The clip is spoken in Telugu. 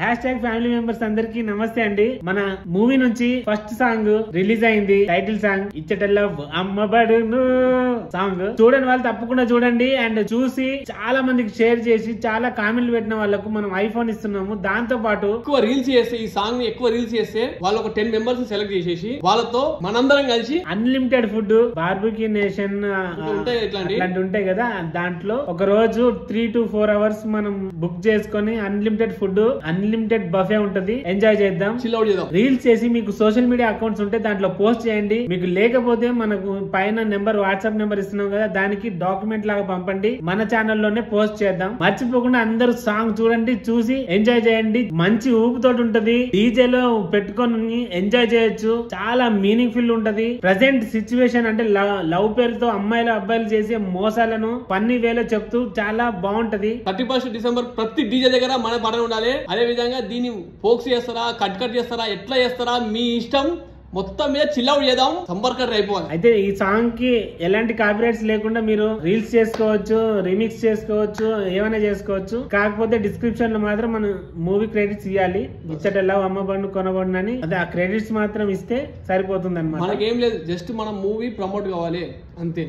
ఫ్యామిలీ మెంబర్స్ అందరికి నమస్తే అండి. మన మూవీ నుంచి ఫస్ట్ సాంగ్ రిలీజ్ అయింది. టైటిల్ సాంగ్ ఇచ్చటల్లా అమ్మబడును సాంగ్ చూడని వాళ్ళు తప్పకుండా చూడండి. అండ్ చూసి చాలా మందికి షేర్ చేసి చాలా కామెంట్లు పెట్టిన వాళ్ళకు మనం ఐఫోన్ ఇస్తున్నాము. దాంతో పాటు ఎక్కువ రీల్స్ చేస్తే ఈ సాంగ్ ని ఎక్కువ రీల్స్ చేస్తే వాళ్ళు ఒక 10 మెంబర్స్ సెలెక్ట్ చేసేసి వాళ్ళతో మనందరం కలిసి అన్లిమిటెడ్ ఫుడ్ బార్బిక్యూ నేషన్ ఇట్లాంటి ఉంటాయి కదా, దాంట్లో ఒక రోజు 3 to 4 hours మనం బుక్ చేసుకొని అన్లిమిటెడ్ ఫుడ్ అన్లిమిటెడ్ బఫే ఉంటది. ఎంజాయ్ చేద్దాం, చిల్ అవుట్ చేద్దాం. రీల్స్ చేసి మీకు సోషల్ మీడియా అకౌంట్స్ ఉంటే దాంట్లో పోస్ట్ చేయండి. మీకు లేకపోతే మనకు పైన నెంబర్ వాట్సాప్ నెంబర్ ఇస్తున్నాం కదా, దానికి డాక్యుమెంట్ లాగా పంపండి. మన ఛానల్లోనే పోస్ట్ చేద్దాం. మర్చిపోకుండా అందరూ సాంగ్ చూడండి, చూసి ఎంజాయ్ చేయండి. మంచి ఊపుతోటి ఉంటది, డీజే లో పెట్టుకొని ఎంజాయ్ చేయొచ్చు. చాలా మీనింగ్ ఫుల్ ఉంటది. ప్రజెంట్ సిచ్యువేషన్ అంటే లవ్ పేరుతో అమ్మాయిలు అబ్బాయిలు చేసే మోసాలను పన్ని వేలో చెప్తూ చాలా బాగుంటది. 31st December ప్రతి డీజే దగ్గర మన పాట ఉండాలి. అదే విధంగా దీన్ని ఫోక్స్ చేస్తారా, కట్ చేస్తారా, ఎట్లా చేస్తారా మీ ఇష్టం. మొత్తం మీద చిల్ అవుట్ చేద్దాం, సంపర్కర్ అయిపోవాలి. అయితే ఈ సాంగ్ కి ఎలాంటి కాపీరైట్స్ లేకుండా మీరు రీల్స్ చేసుకోవచ్చు, రీమిక్స్ చేసుకోవచ్చు, ఏమైనా చేసుకోవచ్చు. కాకపోతే డిస్క్రిప్షన్ లో మాత్రం మనం మూవీ క్రెడిట్స్ ఇవ్వాలి. ఇచ్చటల్లా అమ్మబడును కొనబడును అని, అదే ఆ క్రెడిట్స్ మాత్రం ఇస్తే సరిపోతుంది అన్నమాట. మనకేం లేదు, జస్ట్ మనం మూవీ ప్రమోట్ కావాలి అంతే.